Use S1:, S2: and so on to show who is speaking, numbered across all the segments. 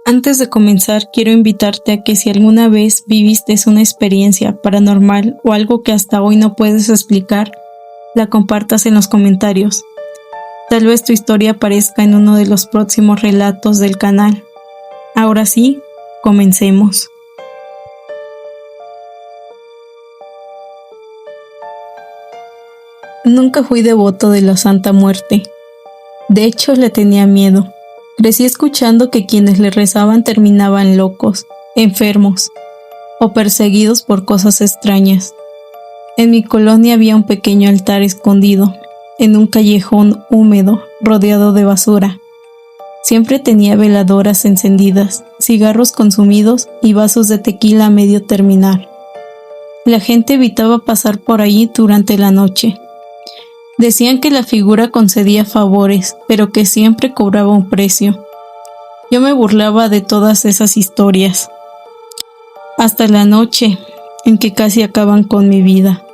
S1: Antes de comenzar, quiero invitarte a que si alguna vez viviste una experiencia paranormal o algo que hasta hoy no puedes explicar, la compartas en los comentarios. Tal vez tu historia aparezca en uno de los próximos relatos del canal. Ahora sí, comencemos. Nunca fui devoto de la Santa Muerte. De hecho, le tenía miedo. Crecí escuchando que quienes le rezaban terminaban locos, enfermos o perseguidos por cosas extrañas. En mi colonia había un pequeño altar escondido, en un callejón húmedo, rodeado de basura. Siempre tenía veladoras encendidas, cigarros consumidos y vasos de tequila a medio terminar. La gente evitaba pasar por allí durante la noche. Decían que la figura concedía favores, pero que siempre cobraba un precio. Yo me burlaba de todas esas historias. Hasta la noche, en que casi acaban con mi vida.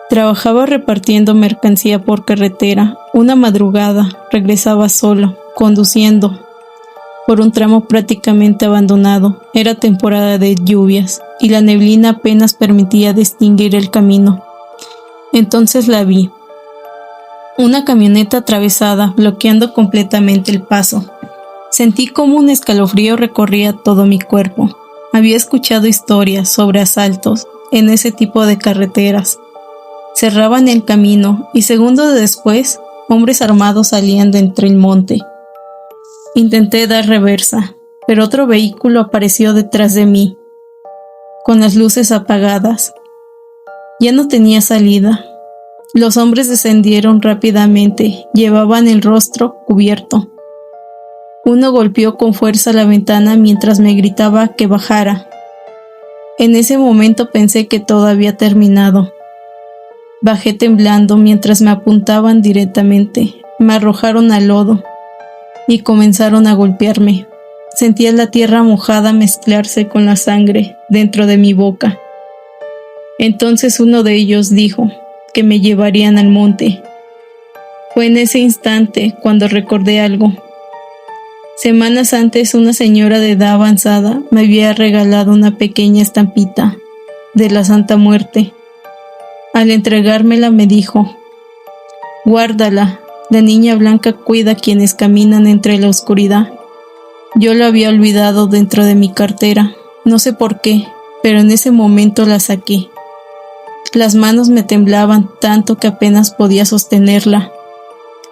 S1: Trabajaba repartiendo mercancía por carretera. Una madrugada, regresaba solo, conduciendo, por un tramo prácticamente abandonado. Era temporada de lluvias, y la neblina apenas permitía distinguir el camino. Entonces la vi. Una camioneta atravesada, bloqueando completamente el paso. Sentí como un escalofrío recorría todo mi cuerpo. Había escuchado historias sobre asaltos en ese tipo de carreteras. Cerraban el camino y segundos después, hombres armados salían de entre el monte. Intenté dar reversa, pero otro vehículo apareció detrás de mí, con las luces apagadas. Ya no tenía salida. Los hombres descendieron rápidamente, llevaban el rostro cubierto. Uno golpeó con fuerza la ventana mientras me gritaba que bajara. En ese momento pensé que todo había terminado. Bajé temblando mientras me apuntaban directamente, me arrojaron al lodo y comenzaron a golpearme. Sentía la tierra mojada mezclarse con la sangre dentro de mi boca. Entonces uno de ellos dijo que me llevarían al monte. Fue en ese instante cuando recordé algo. Semanas antes, una señora de edad avanzada me había regalado una pequeña estampita de la Santa Muerte. Al entregármela me dijo: guárdala, la niña blanca cuida a quienes caminan entre la oscuridad. Yo lo había olvidado dentro de mi cartera, no sé por qué, pero en ese momento la saqué. Las manos me temblaban tanto que apenas podía sostenerla.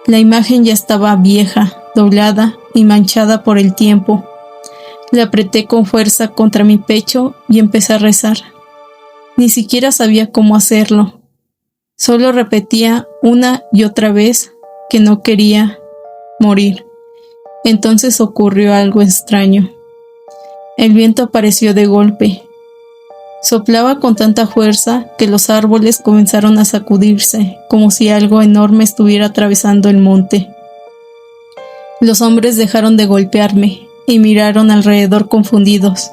S1: La imagen ya estaba vieja, doblada y manchada por el tiempo. La apreté con fuerza contra mi pecho y empecé a rezar. Ni siquiera sabía cómo hacerlo. Solo repetía una y otra vez que no quería morir. Entonces ocurrió algo extraño. El viento apareció de golpe. Soplaba con tanta fuerza que los árboles comenzaron a sacudirse, como si algo enorme estuviera atravesando el monte. Los hombres dejaron de golpearme y miraron alrededor confundidos.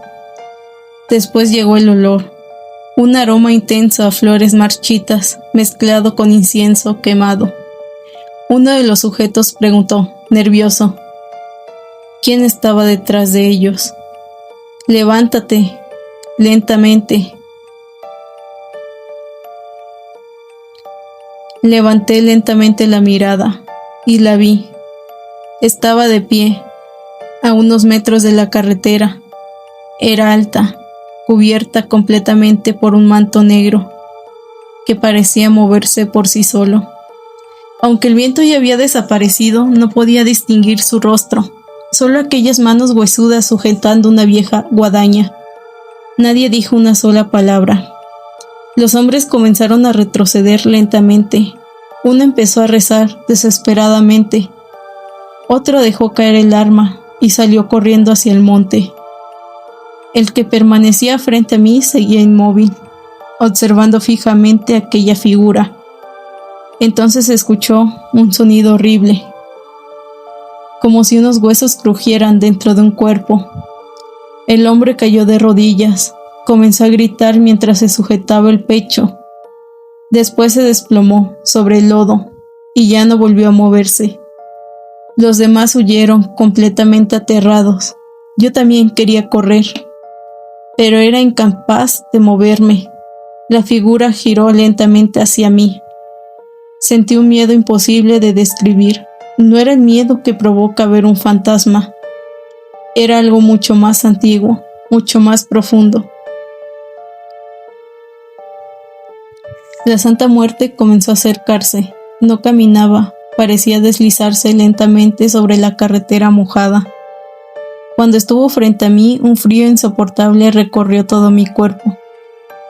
S1: Después llegó el olor, un aroma intenso a flores marchitas, mezclado con incienso quemado. Uno de los sujetos preguntó, nervioso, ¿quién estaba detrás de ellos? Levántate. Lentamente. Levanté lentamente la mirada y la vi. Estaba de pie, a unos metros de la carretera. Era alta, cubierta completamente por un manto negro que parecía moverse por sí solo. Aunque el viento ya había desaparecido, no podía distinguir su rostro, solo aquellas manos huesudas sujetando una vieja guadaña. Nadie dijo una sola palabra. Los hombres comenzaron a retroceder lentamente. Uno empezó a rezar desesperadamente. Otro dejó caer el arma y salió corriendo hacia el monte. El que permanecía frente a mí seguía inmóvil, observando fijamente aquella figura. Entonces se escuchó un sonido horrible, como si unos huesos crujieran dentro de un cuerpo. El hombre cayó de rodillas, comenzó a gritar mientras se sujetaba el pecho. Después se desplomó sobre el lodo y ya no volvió a moverse. Los demás huyeron completamente aterrados. Yo también quería correr, pero era incapaz de moverme. La figura giró lentamente hacia mí. Sentí un miedo imposible de describir. No era el miedo que provoca ver un fantasma. Era algo mucho más antiguo, mucho más profundo. La Santa Muerte comenzó a acercarse. No caminaba, parecía deslizarse lentamente sobre la carretera mojada. Cuando estuvo frente a mí, un frío insoportable recorrió todo mi cuerpo.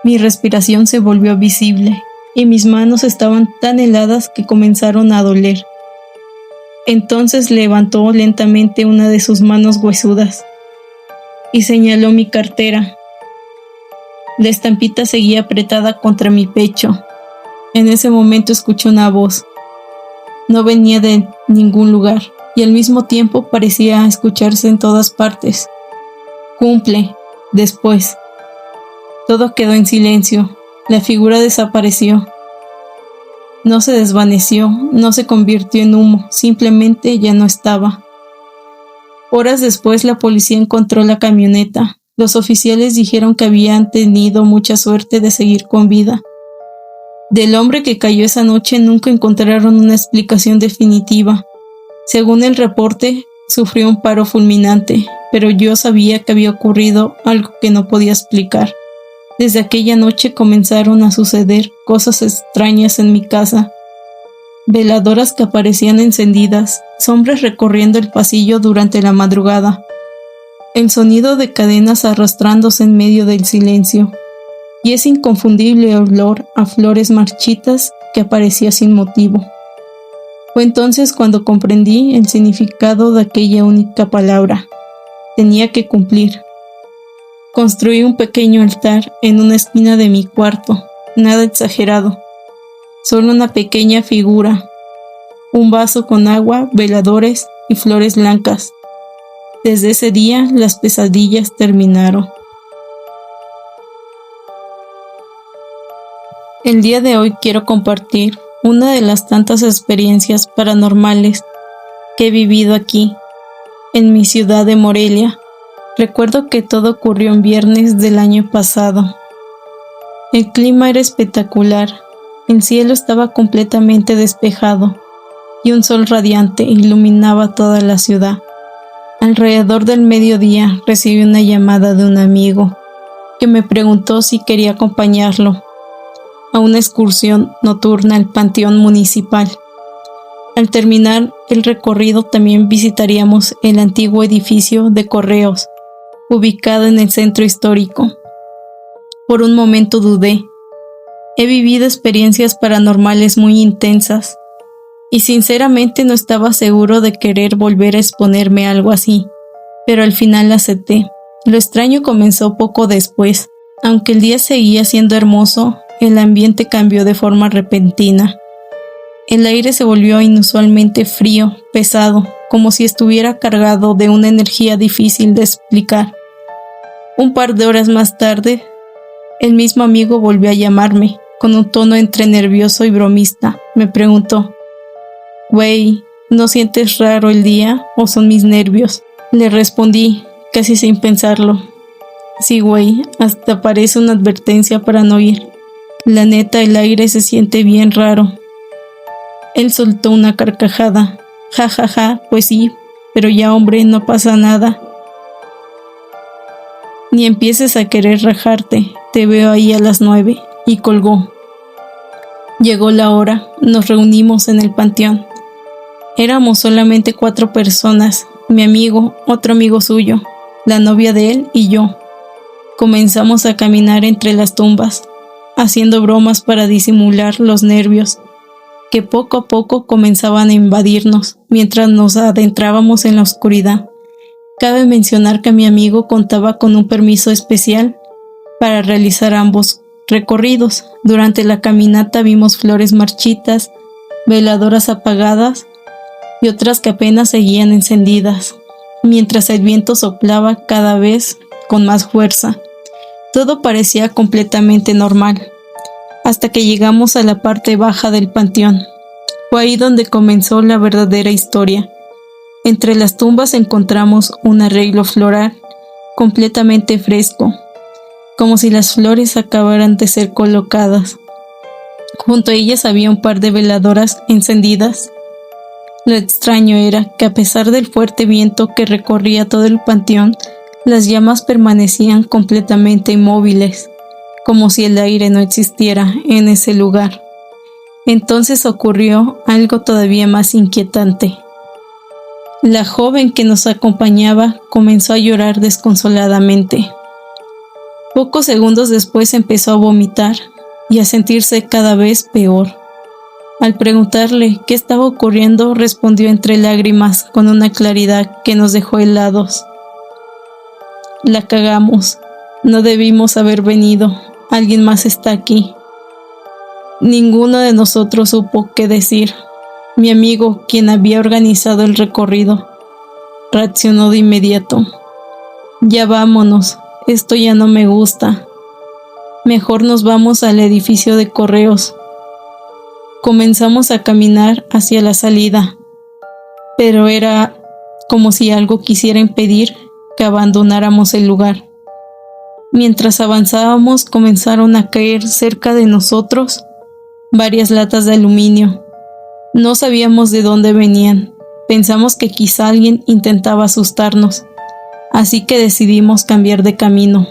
S1: Mi respiración se volvió visible, y mis manos estaban tan heladas que comenzaron a doler. Entonces levantó lentamente una de sus manos huesudas y señaló mi cartera. La estampita seguía apretada contra mi pecho. En ese momento escuché una voz. No venía de ningún lugar y al mismo tiempo parecía escucharse en todas partes. Cumple, después. Todo quedó en silencio. La figura desapareció. No se desvaneció, no se convirtió en humo, simplemente ya no estaba. Horas después la policía encontró la camioneta. Los oficiales dijeron que habían tenido mucha suerte de seguir con vida. Del hombre que cayó esa noche nunca encontraron una explicación definitiva. Según el reporte, sufrió un paro fulminante, pero yo sabía que había ocurrido algo que no podía explicar. Desde aquella noche comenzaron a suceder cosas extrañas en mi casa. Veladoras que aparecían encendidas, sombras recorriendo el pasillo durante la madrugada, el sonido de cadenas arrastrándose en medio del silencio, y ese inconfundible olor a flores marchitas que aparecía sin motivo. Fue entonces cuando comprendí el significado de aquella única palabra. Tenía que cumplir. Construí un pequeño altar en una esquina de mi cuarto, nada exagerado, solo una pequeña figura, un vaso con agua, veladores y flores blancas. Desde ese día las pesadillas terminaron. El día de hoy quiero compartir una de las tantas experiencias paranormales que he vivido aquí, en mi ciudad de Morelia. Recuerdo que todo ocurrió en viernes del año pasado. El clima era espectacular, el cielo estaba completamente despejado y un sol radiante iluminaba toda la ciudad. Alrededor del mediodía recibí una llamada de un amigo que me preguntó si quería acompañarlo a una excursión nocturna al Panteón Municipal. Al terminar el recorrido también visitaríamos el antiguo edificio de correos, ubicado en el centro histórico. Por un momento dudé. He vivido experiencias paranormales muy intensas y sinceramente no estaba seguro de querer volver a exponerme a algo así, pero al final acepté. Lo extraño comenzó poco después. Aunque el día seguía siendo hermoso, el ambiente cambió de forma repentina. El aire se volvió inusualmente frío, pesado, como si estuviera cargado de una energía difícil de explicar. Un par de horas más tarde, el mismo amigo volvió a llamarme, con un tono entre nervioso y bromista. Me preguntó: «Güey, ¿no sientes raro el día o son mis nervios?». Le respondí, casi sin pensarlo: «Sí, güey, hasta parece una advertencia para no ir. La neta, el aire se siente bien raro». Él soltó una carcajada. «Ja, ja, ja, pues sí, pero ya hombre, no pasa nada. Ni empieces a querer rajarte, te veo ahí a las 9, y colgó. Llegó la hora, nos reunimos en el panteón. Éramos solamente 4 personas, mi amigo, otro amigo suyo, la novia de él y yo. Comenzamos a caminar entre las tumbas, haciendo bromas para disimular los nervios que poco a poco comenzaban a invadirnos mientras nos adentrábamos en la oscuridad. Cabe mencionar que mi amigo contaba con un permiso especial para realizar ambos recorridos. Durante la caminata vimos flores marchitas, veladoras apagadas y otras que apenas seguían encendidas, mientras el viento soplaba cada vez con más fuerza. Todo parecía completamente normal, hasta que llegamos a la parte baja del panteón. Fue ahí donde comenzó la verdadera historia. Entre las tumbas encontramos un arreglo floral completamente fresco, como si las flores acabaran de ser colocadas. Junto a ellas había un par de veladoras encendidas. Lo extraño era que a pesar del fuerte viento que recorría todo el panteón, las llamas permanecían completamente inmóviles, como si el aire no existiera en ese lugar. Entonces ocurrió algo todavía más inquietante. La joven que nos acompañaba comenzó a llorar desconsoladamente. Pocos segundos después empezó a vomitar y a sentirse cada vez peor. Al preguntarle qué estaba ocurriendo, respondió entre lágrimas con una claridad que nos dejó helados. La cagamos. No debimos haber venido. Alguien más está aquí. Ninguno de nosotros supo qué decir. Mi amigo, quien había organizado el recorrido, reaccionó de inmediato. Ya vámonos. Esto ya no me gusta. Mejor nos vamos al edificio de correos. Comenzamos a caminar hacia la salida, pero era como si algo quisiera impedir que abandonáramos el lugar. Mientras avanzábamos, comenzaron a caer cerca de nosotros varias latas de aluminio. No sabíamos de dónde venían. Pensamos que quizá alguien intentaba asustarnos, así que decidimos cambiar de camino.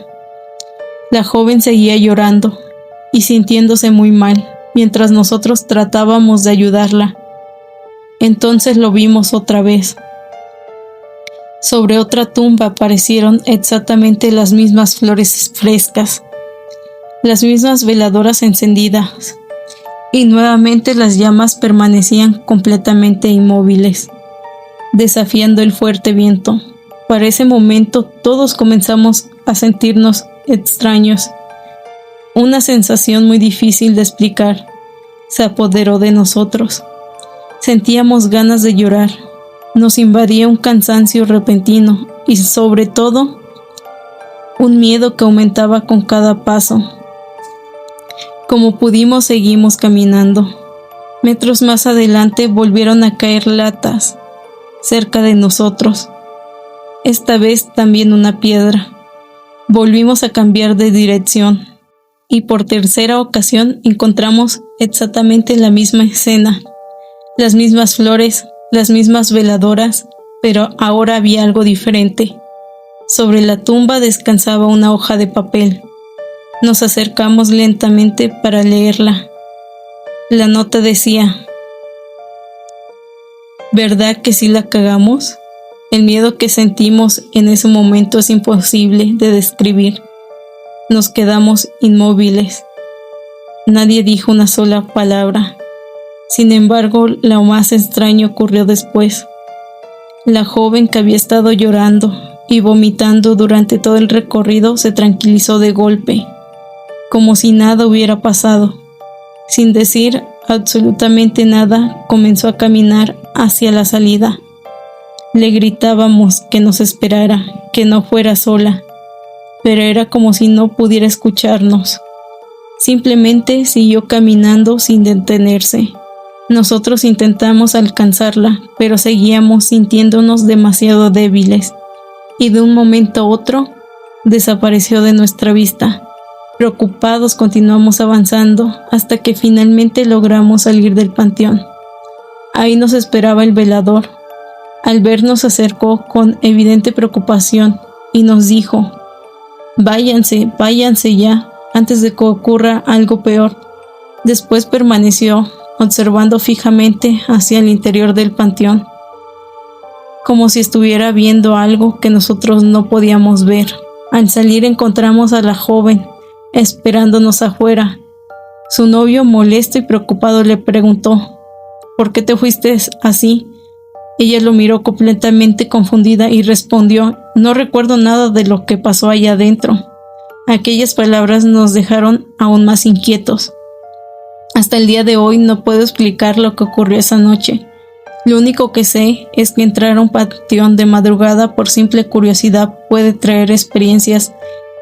S1: La joven seguía llorando y sintiéndose muy mal, mientras nosotros tratábamos de ayudarla. Entonces lo vimos otra vez. Sobre otra tumba aparecieron exactamente las mismas flores frescas, las mismas veladoras encendidas, y nuevamente las llamas permanecían completamente inmóviles, desafiando el fuerte viento. Para ese momento todos comenzamos a sentirnos extraños. Una sensación muy difícil de explicar se apoderó de nosotros. Sentíamos ganas de llorar. Nos invadía un cansancio repentino y sobre todo un miedo que aumentaba con cada paso. Como pudimos seguimos caminando. Metros más adelante volvieron a caer latas cerca de nosotros. Esta vez también una piedra. Volvimos a cambiar de dirección y por tercera ocasión encontramos exactamente la misma escena. Las mismas flores, las mismas veladoras, pero ahora había algo diferente. Sobre la tumba descansaba una hoja de papel. Nos acercamos lentamente para leerla. La nota decía: ¿verdad que sí la cagamos? El miedo que sentimos en ese momento es imposible de describir. Nos quedamos inmóviles. Nadie dijo una sola palabra. Sin embargo, lo más extraño ocurrió después. La joven que había estado llorando y vomitando durante todo el recorrido se tranquilizó de golpe, como si nada hubiera pasado. Sin decir absolutamente nada, comenzó a caminar hacia la salida. Le gritábamos que nos esperara, que no fuera sola, pero era como si no pudiera escucharnos. Simplemente siguió caminando sin detenerse. Nosotros intentamos alcanzarla, pero seguíamos sintiéndonos demasiado débiles, y de un momento a otro desapareció de nuestra vista. Preocupados continuamos avanzando hasta que finalmente logramos salir del panteón. Ahí nos esperaba el velador. Al vernos se acercó con evidente preocupación y nos dijo: váyanse ya, antes de que ocurra algo peor. Después permaneció observando fijamente hacia el interior del panteón, como si estuviera viendo algo que nosotros no podíamos ver. Al salir encontramos a la joven esperándonos afuera. Su novio, molesto y preocupado, le preguntó: ¿por qué te fuiste así? Ella lo miró completamente confundida y respondió: no recuerdo nada de lo que pasó allá adentro. Aquellas palabras nos dejaron aún más inquietos. Hasta el día de hoy no puedo explicar lo que ocurrió esa noche. Lo único que sé es que entrar a un panteón de madrugada por simple curiosidad puede traer experiencias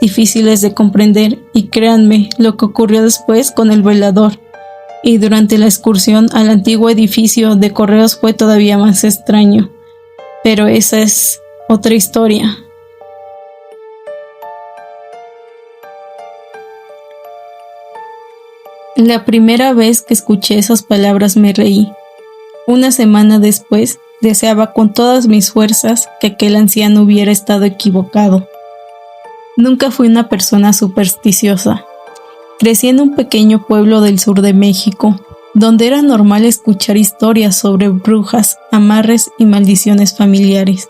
S1: difíciles de comprender, y créanme lo que ocurrió después con el velador y durante la excursión al antiguo edificio de correos fue todavía más extraño. Pero esa es otra historia. La primera vez que escuché esas palabras me reí. Una semana después, deseaba con todas mis fuerzas que aquel anciano hubiera estado equivocado. Nunca fui una persona supersticiosa. Crecí en un pequeño pueblo del sur de México, donde era normal escuchar historias sobre brujas, amarres y maldiciones familiares.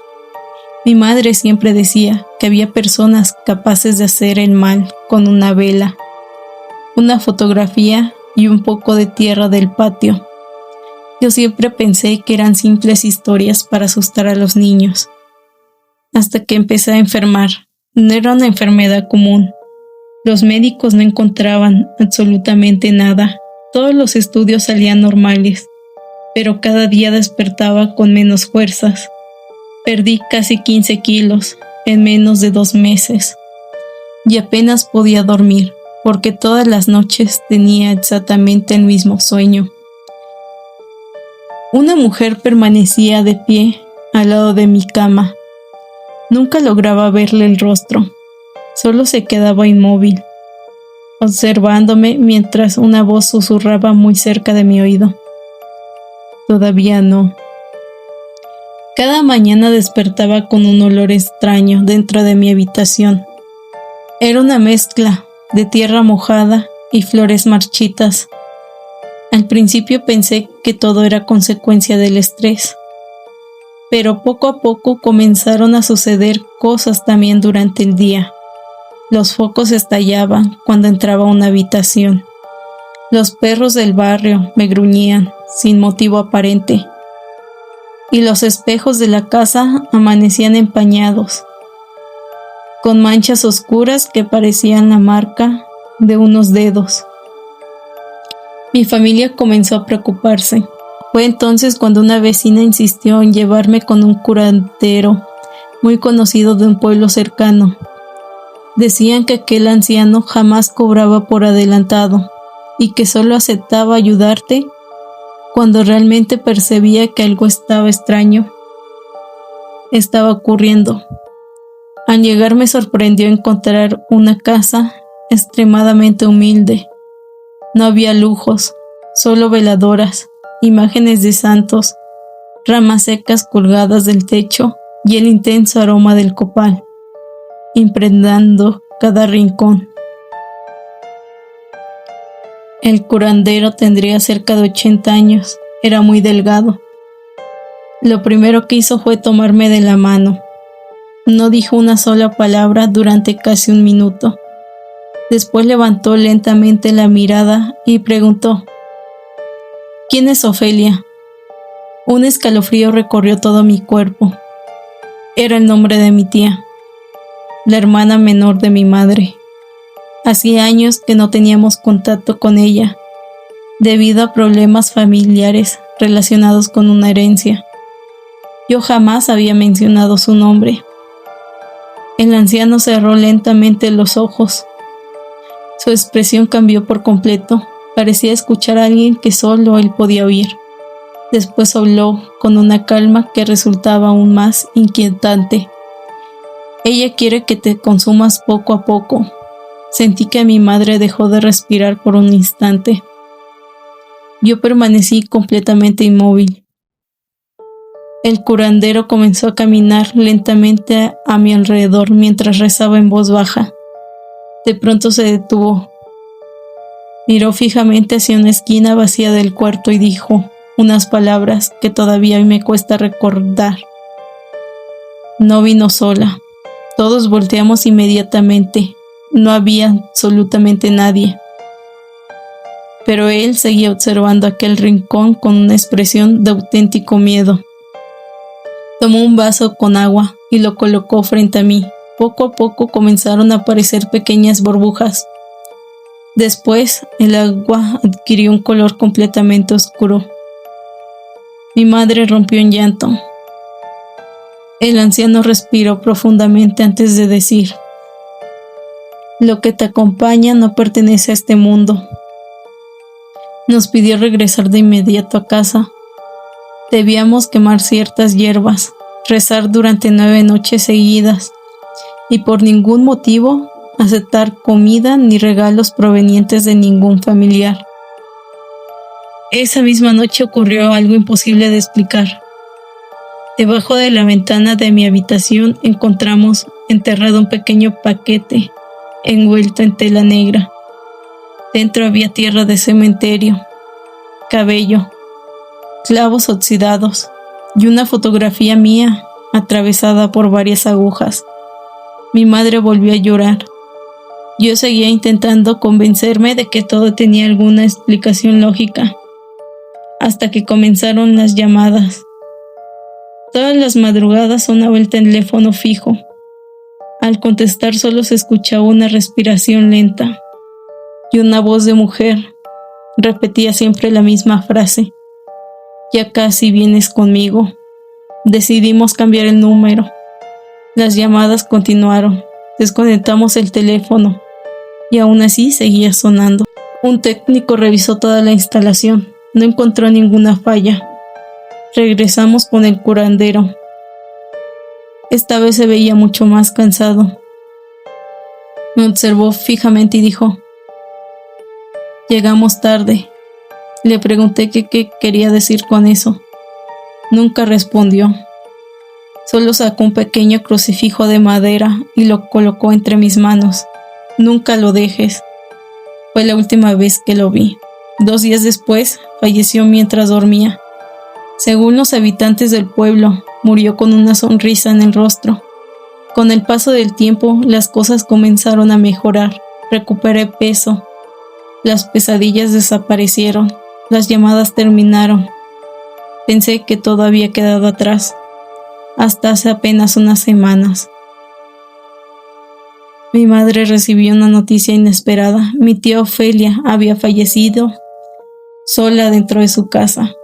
S1: Mi madre siempre decía que había personas capaces de hacer el mal con una vela, una fotografía y un poco de tierra del patio. Yo siempre pensé que eran simples historias para asustar a los niños. Hasta que empecé a enfermar. No era una enfermedad común. Los médicos no encontraban absolutamente nada. Todos los estudios salían normales, pero cada día despertaba con menos fuerzas. Perdí casi 15 kilos en menos de 2 meses y apenas podía dormir porque todas las noches tenía exactamente el mismo sueño. Una mujer permanecía de pie al lado de mi cama. Nunca lograba verle el rostro, solo se quedaba inmóvil, observándome mientras una voz susurraba muy cerca de mi oído. Todavía no. Cada mañana despertaba con un olor extraño dentro de mi habitación. Era una mezcla de tierra mojada y flores marchitas. Al principio pensé que todo era consecuencia del estrés, pero poco a poco comenzaron a suceder cosas también durante el día. Los focos estallaban cuando entraba a una habitación. Los perros del barrio me gruñían sin motivo aparente, y los espejos de la casa amanecían empañados, con manchas oscuras que parecían la marca de unos dedos. Mi familia comenzó a preocuparse. Fue entonces cuando una vecina insistió en llevarme con un curandero muy conocido de un pueblo cercano. Decían que aquel anciano jamás cobraba por adelantado y que solo aceptaba ayudarte cuando realmente percibía que algo estaba ocurriendo. Al llegar me sorprendió encontrar una casa extremadamente humilde. No había lujos, solo veladoras, imágenes de santos, ramas secas colgadas del techo y el intenso aroma del copal, impregnando cada rincón. El curandero tendría cerca de 80 años, era muy delgado. Lo primero que hizo fue tomarme de la mano. No dijo una sola palabra durante casi 1 minuto. Después levantó lentamente la mirada y preguntó: ¿Quién es Ofelia? Un escalofrío recorrió todo mi cuerpo. Era el nombre de mi tía, la hermana menor de mi madre. Hacía años que no teníamos contacto con ella, debido a problemas familiares relacionados con una herencia. Yo jamás había mencionado su nombre. El anciano cerró lentamente los ojos. Su expresión cambió por completo. Parecía escuchar a alguien que solo él podía oír. Después habló con una calma que resultaba aún más inquietante. Ella quiere que te consumas poco a poco. Sentí que mi madre dejó de respirar por un instante. Yo permanecí completamente inmóvil. El curandero comenzó a caminar lentamente a mi alrededor mientras rezaba en voz baja. De pronto se detuvo. Miró fijamente hacia una esquina vacía del cuarto y dijo unas palabras que todavía me cuesta recordar. No vino sola. Todos volteamos inmediatamente. No había absolutamente nadie. Pero él seguía observando aquel rincón con una expresión de auténtico miedo. Tomó un vaso con agua y lo colocó frente a mí. Poco a poco comenzaron a aparecer pequeñas burbujas. Después, el agua adquirió un color completamente oscuro. Mi madre rompió en llanto. El anciano respiró profundamente antes de decir: lo que te acompaña no pertenece a este mundo. Nos pidió regresar de inmediato a casa. Debíamos quemar ciertas hierbas rezar durante 9 noches seguidas y por ningún motivo aceptar comida ni regalos provenientes de ningún familiar. Esa misma noche ocurrió algo imposible de explicar. Debajo de la ventana de mi habitación encontramos enterrado un pequeño paquete envuelto en tela negra. Dentro había tierra de cementerio, cabello, clavos oxidados y una fotografía mía atravesada por varias agujas. Mi madre volvió a llorar. Yo seguía intentando convencerme de que todo tenía alguna explicación lógica, hasta que comenzaron las llamadas. Todas las madrugadas sonaba el teléfono fijo. Al contestar solo se escuchaba una respiración lenta y una voz de mujer repetía siempre la misma frase: ya casi vienes conmigo. Decidimos cambiar el número. Las llamadas continuaron. Desconectamos el teléfono y aún así seguía sonando. Un técnico revisó toda la instalación. No encontró ninguna falla. Regresamos con el curandero. Esta vez se veía mucho más cansado. Me observó fijamente y dijo: llegamos tarde. Le pregunté qué quería decir con eso. Nunca respondió. Solo sacó un pequeño crucifijo de madera y lo colocó entre mis manos. Nunca lo dejes. Fue la última vez que lo vi. 2 días después, falleció mientras dormía. Según los habitantes del pueblo, murió con una sonrisa en el rostro. Con el paso del tiempo, las cosas comenzaron a mejorar. Recuperé peso. Las pesadillas desaparecieron. Las llamadas terminaron. Pensé que todo había quedado atrás, hasta hace apenas unas semanas. Mi madre recibió una noticia inesperada. Mi tía Ofelia había fallecido sola dentro de su casa.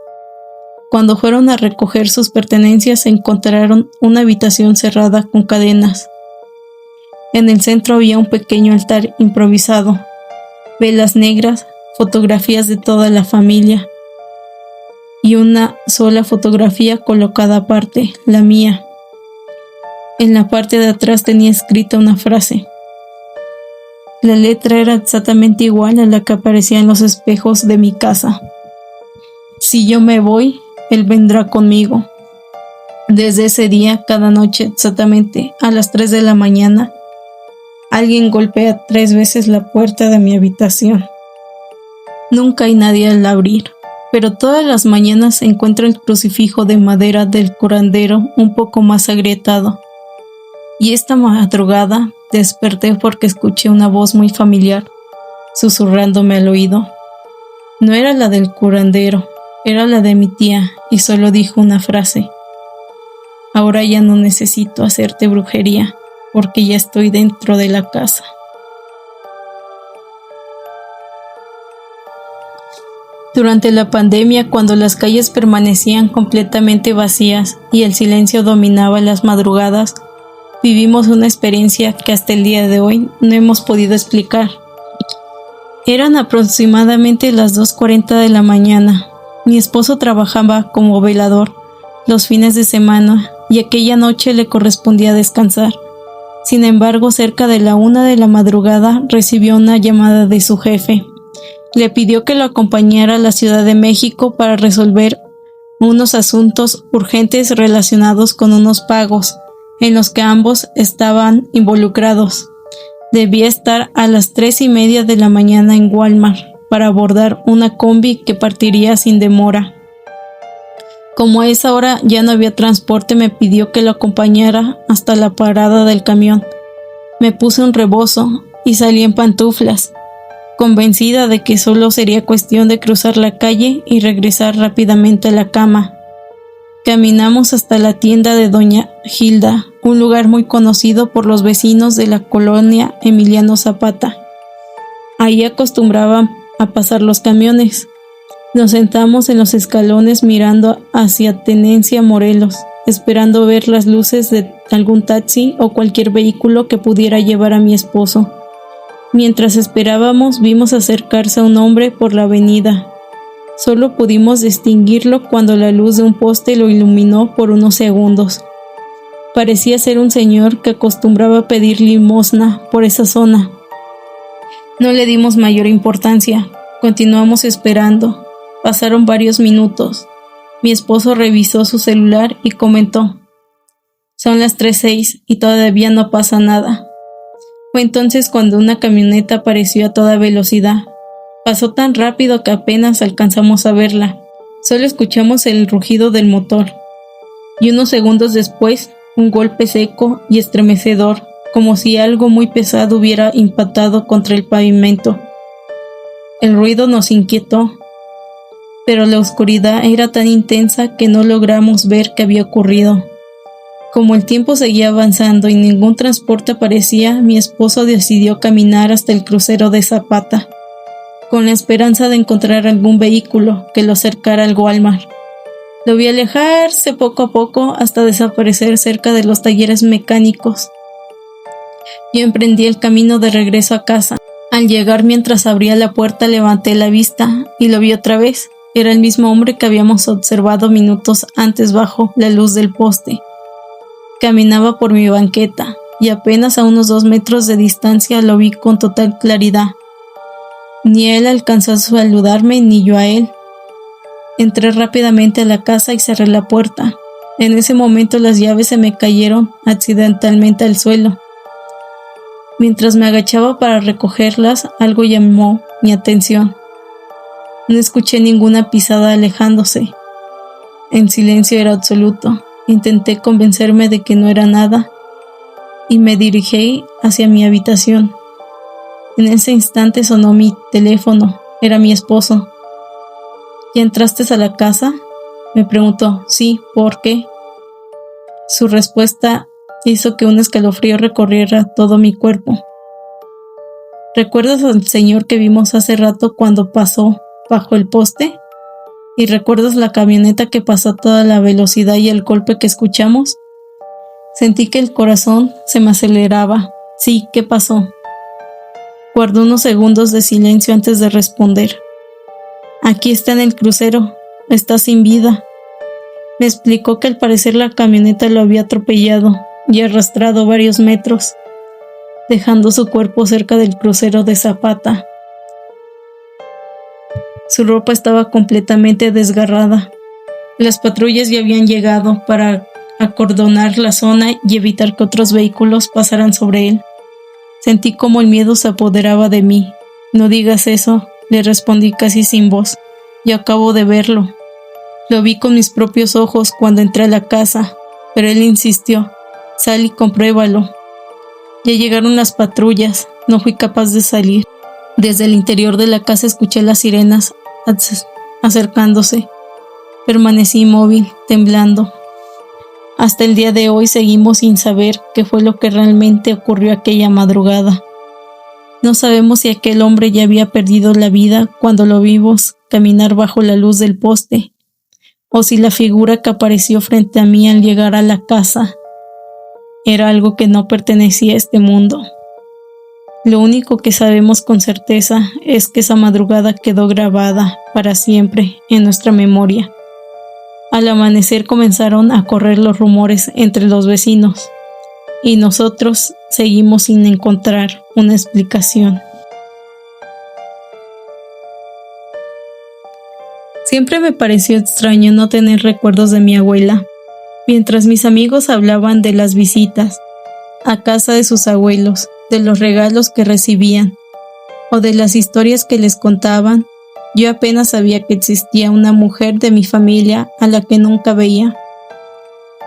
S1: Cuando fueron a recoger sus pertenencias, encontraron una habitación cerrada con cadenas. En el centro había un pequeño altar improvisado, velas negras, fotografías de toda la familia y una sola fotografía colocada aparte, la mía. En la parte de atrás tenía escrita una frase. La letra era exactamente igual a la que aparecía en los espejos de mi casa. Si yo me voy, él vendrá conmigo. Desde ese día, cada noche, exactamente a las 3 de la mañana, alguien golpea 3 veces la puerta de mi habitación. Nunca hay nadie al abrir, pero todas las mañanas encuentro el crucifijo de madera del curandero un poco más agrietado. Y esta madrugada desperté porque escuché una voz muy familiar, susurrándome al oído. No era la del curandero, era la de mi tía, y solo dijo una frase: ahora ya no necesito hacerte brujería, porque ya estoy dentro de la casa. Durante la pandemia, cuando las calles permanecían completamente vacías y el silencio dominaba las madrugadas, vivimos una experiencia que hasta el día de hoy no hemos podido explicar. Eran aproximadamente las 2:40 de la mañana. Mi esposo trabajaba como velador los fines de semana y aquella noche le correspondía descansar. Sin embargo, cerca de la 1 de la madrugada recibió una llamada de su jefe. Le pidió que lo acompañara a la Ciudad de México para resolver unos asuntos urgentes relacionados con unos pagos en los que ambos estaban involucrados. Debía estar a las 3:30 de la mañana en Walmart para abordar una combi que partiría sin demora. Como a esa hora ya no había transporte, me pidió que lo acompañara hasta la parada del camión. Me puse un rebozo y salí en pantuflas, convencida de que solo sería cuestión de cruzar la calle y regresar rápidamente a la cama. Caminamos hasta la tienda de Doña Hilda, un lugar muy conocido por los vecinos de la colonia Emiliano Zapata. Ahí acostumbraban a pasar los camiones. Nos sentamos en los escalones mirando hacia Tenencia Morelos, esperando ver las luces de algún taxi o cualquier vehículo que pudiera llevar a mi esposo. Mientras esperábamos, vimos acercarse a un hombre por la avenida. Solo pudimos distinguirlo cuando la luz de un poste lo iluminó por unos segundos. Parecía ser un señor que acostumbraba a pedir limosna por esa zona. No le dimos mayor importancia. Continuamos esperando. Pasaron varios minutos. Mi esposo revisó su celular y comentó: son las 3:06 y todavía no pasa nada. Fue entonces cuando una camioneta apareció a toda velocidad. Pasó tan rápido que apenas alcanzamos a verla. Solo escuchamos el rugido del motor. Y unos segundos después, un golpe seco y estremecedor, como si algo muy pesado hubiera impactado contra el pavimento. El ruido nos inquietó, pero la oscuridad era tan intensa que no logramos ver qué había ocurrido. Como el tiempo seguía avanzando y ningún transporte aparecía, mi esposo decidió caminar hasta el crucero de Zapata, con la esperanza de encontrar algún vehículo que lo acercara al Walmart. Lo vi alejarse poco a poco hasta desaparecer cerca de los talleres mecánicos. Yo emprendí el camino de regreso a casa. Al llegar, mientras abría la puerta, levanté la vista y lo vi otra vez. Era el mismo hombre que habíamos observado minutos antes bajo la luz del poste. Caminaba por mi banqueta y apenas a unos 2 metros de distancia lo vi con total claridad. Ni él alcanzó a saludarme ni yo a él. Entré rápidamente a la casa y cerré la puerta. En ese momento las llaves se me cayeron accidentalmente al suelo. Mientras me agachaba para recogerlas, algo llamó mi atención. No escuché ninguna pisada alejándose. El silencio era absoluto. Intenté convencerme de que no era nada y me dirigí hacia mi habitación. En ese instante sonó mi teléfono. Era mi esposo. ¿Ya entraste a la casa?, me preguntó. Sí, ¿por qué? Su respuesta hizo que un escalofrío recorriera todo mi cuerpo. ¿Recuerdas al señor que vimos hace rato cuando pasó bajo el poste? ¿Y recuerdas la camioneta que pasó a toda la velocidad y el golpe que escuchamos? Sentí que el corazón se me aceleraba. Sí, ¿qué pasó? Guardó unos segundos de silencio antes de responder. Aquí está en el crucero, está sin vida. Me explicó que al parecer la camioneta lo había atropellado y arrastrado varios metros, dejando su cuerpo cerca del crucero de Zapata. Su ropa estaba completamente desgarrada. Las patrullas ya habían llegado para acordonar la zona y evitar que otros vehículos pasaran sobre él. Sentí como el miedo se apoderaba de mí. No digas eso, le respondí casi sin voz. Yo acabo de verlo. Lo vi con mis propios ojos cuando entré a la casa, pero él insistió. Sal y compruébalo. Ya llegaron las patrullas. No fui capaz de salir. Desde el interior de la casa escuché las sirenas acercándose. Permanecí inmóvil, temblando. Hasta el día de hoy seguimos sin saber qué fue lo que realmente ocurrió aquella madrugada. No sabemos si aquel hombre ya había perdido la vida cuando lo vimos caminar bajo la luz del poste, o si la figura que apareció frente a mí al llegar a la casa era algo que no pertenecía a este mundo. Lo único que sabemos con certeza es que esa madrugada quedó grabada para siempre en nuestra memoria. Al amanecer comenzaron a correr los rumores entre los vecinos, y nosotros seguimos sin encontrar una explicación. Siempre me pareció extraño no tener recuerdos de mi abuela. Mientras mis amigos hablaban de las visitas a casa de sus abuelos, de los regalos que recibían o de las historias que les contaban, yo apenas sabía que existía una mujer de mi familia a la que nunca veía.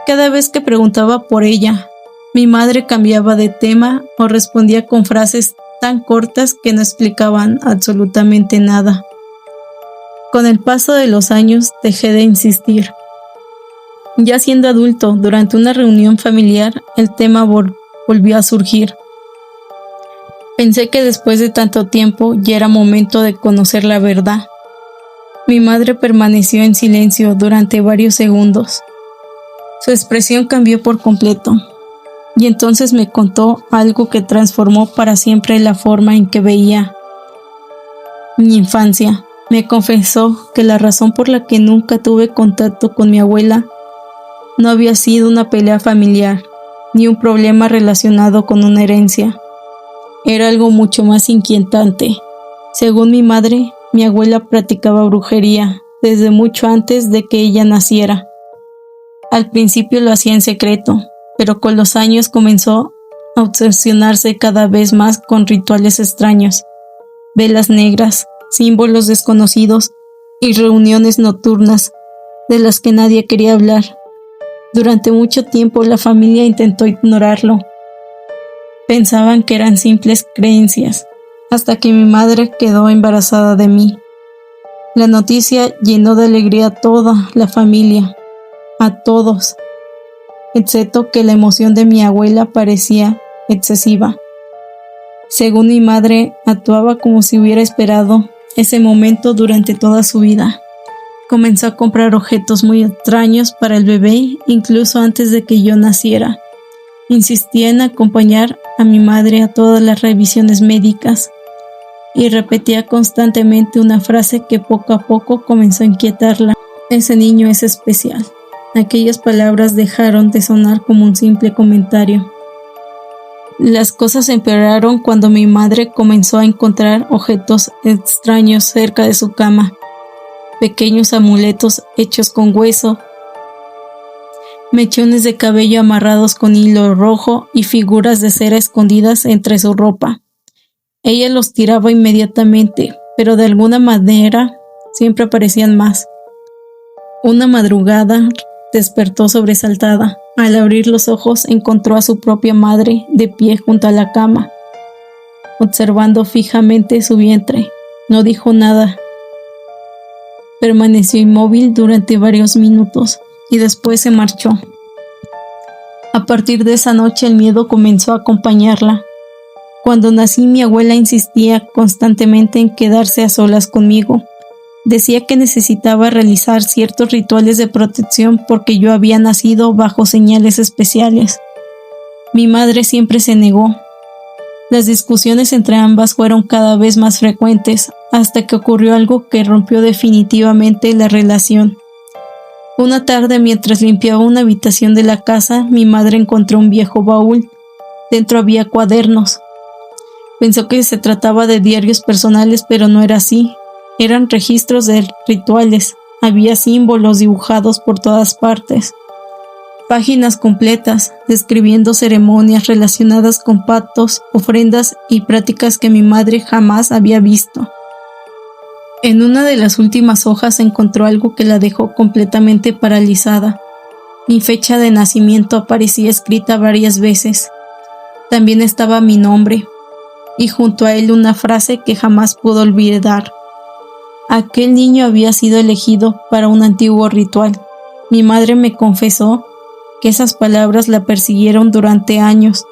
S1: Cada vez que preguntaba por ella, mi madre cambiaba de tema o respondía con frases tan cortas que no explicaban absolutamente nada. Con el paso de los años dejé de insistir. Ya siendo adulto, durante una reunión familiar, el tema volvió a surgir. Pensé que después de tanto tiempo ya era momento de conocer la verdad. Mi madre permaneció en silencio durante varios segundos. Su expresión cambió por completo, y entonces me contó algo que transformó para siempre la forma en que veía mi infancia. Me confesó que la razón por la que nunca tuve contacto con mi abuela no había sido una pelea familiar, ni un problema relacionado con una herencia. Era algo mucho más inquietante. Según mi madre, mi abuela practicaba brujería desde mucho antes de que ella naciera. Al principio lo hacía en secreto, pero con los años comenzó a obsesionarse cada vez más con rituales extraños, velas negras, símbolos desconocidos y reuniones nocturnas de las que nadie quería hablar. Durante mucho tiempo la familia intentó ignorarlo. Pensaban que eran simples creencias, hasta que mi madre quedó embarazada de mí. La noticia llenó de alegría a toda la familia, a todos, excepto que la emoción de mi abuela parecía excesiva. Según mi madre, actuaba como si hubiera esperado ese momento durante toda su vida. Comenzó a comprar objetos muy extraños para el bebé, incluso antes de que yo naciera. Insistía en acompañar a mi madre a todas las revisiones médicas y repetía constantemente una frase que poco a poco comenzó a inquietarla. Ese niño es especial. Aquellas palabras dejaron de sonar como un simple comentario. Las cosas empeoraron cuando mi madre comenzó a encontrar objetos extraños cerca de su cama. Pequeños amuletos hechos con hueso, mechones de cabello amarrados con hilo rojo y figuras de cera escondidas entre su ropa. Ella los tiraba inmediatamente, pero de alguna manera siempre aparecían más. Una madrugada despertó sobresaltada. Al abrir los ojos encontró a su propia madre de pie junto a la cama, observando fijamente su vientre. No dijo nada. Permaneció inmóvil durante varios minutos y después se marchó. A partir de esa noche el miedo comenzó a acompañarla. Cuando nací, mi abuela insistía constantemente en quedarse a solas conmigo. Decía que necesitaba realizar ciertos rituales de protección porque yo había nacido bajo señales especiales. Mi madre siempre se negó. Las discusiones entre ambas fueron cada vez más frecuentes, hasta que ocurrió algo que rompió definitivamente la relación. Una tarde, mientras limpiaba una habitación de la casa, mi madre encontró un viejo baúl. Dentro había cuadernos. Pensó que se trataba de diarios personales, pero no era así. Eran registros de rituales. Había símbolos dibujados por todas partes. Páginas completas, describiendo ceremonias relacionadas con pactos, ofrendas y prácticas que mi madre jamás había visto. En una de las últimas hojas encontró algo que la dejó completamente paralizada. Mi fecha de nacimiento aparecía escrita varias veces. También estaba mi nombre, y junto a él una frase que jamás pudo olvidar. Aquel niño había sido elegido para un antiguo ritual. Mi madre me confesó que esas palabras la persiguieron durante años.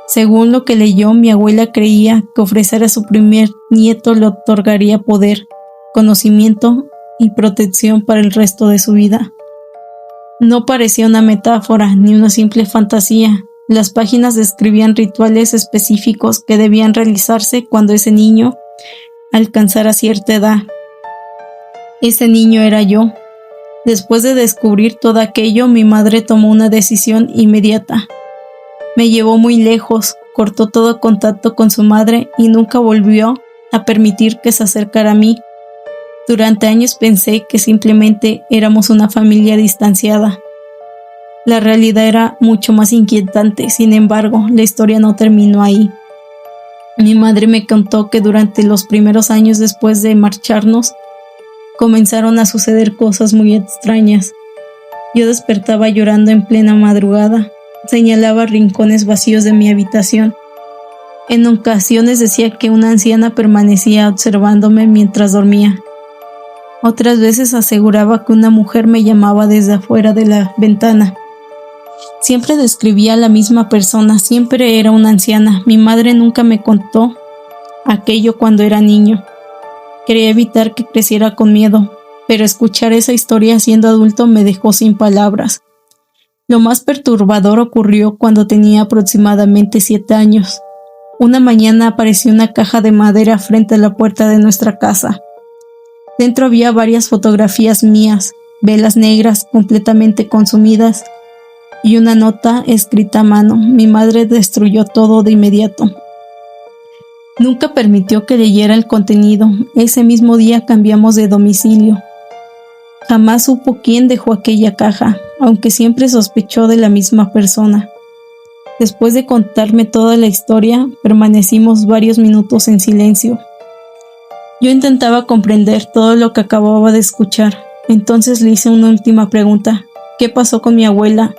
S1: Según lo que leyó, mi abuela creía que ofrecer a su primer nieto le otorgaría poder, conocimiento y protección para el resto de su vida. No parecía una metáfora ni una simple fantasía. Las páginas describían rituales específicos que debían realizarse cuando ese niño alcanzara cierta edad. Ese niño era yo. Después de descubrir todo aquello, mi madre tomó una decisión inmediata. Me llevó muy lejos, cortó todo contacto con su madre y nunca volvió a permitir que se acercara a mí. Durante años pensé que simplemente éramos una familia distanciada. La realidad era mucho más inquietante. Sin embargo, la historia no terminó ahí. Mi madre me contó que durante los primeros años después de marcharnos, comenzaron a suceder cosas muy extrañas. Yo despertaba llorando en plena madrugada. Señalaba rincones vacíos de mi habitación. En ocasiones decía que una anciana permanecía observándome mientras dormía. Otras veces aseguraba que una mujer me llamaba desde afuera de la ventana. Siempre describía a la misma persona, siempre era una anciana. Mi madre nunca me contó aquello cuando era niño. Quería evitar que creciera con miedo, pero escuchar esa historia siendo adulto me dejó sin palabras. Lo más perturbador ocurrió cuando tenía aproximadamente 7 años. Una mañana apareció una caja de madera frente a la puerta de nuestra casa. Dentro había varias fotografías mías, velas negras completamente consumidas y una nota escrita a mano. Mi madre destruyó todo de inmediato. Nunca permitió que leyera el contenido. Ese mismo día cambiamos de domicilio. Jamás supo quién dejó aquella caja, aunque siempre sospechó de la misma persona. Después de contarme toda la historia, permanecimos varios minutos en silencio. Yo intentaba comprender todo lo que acababa de escuchar. Entonces le hice una última pregunta. ¿Qué pasó con mi abuela?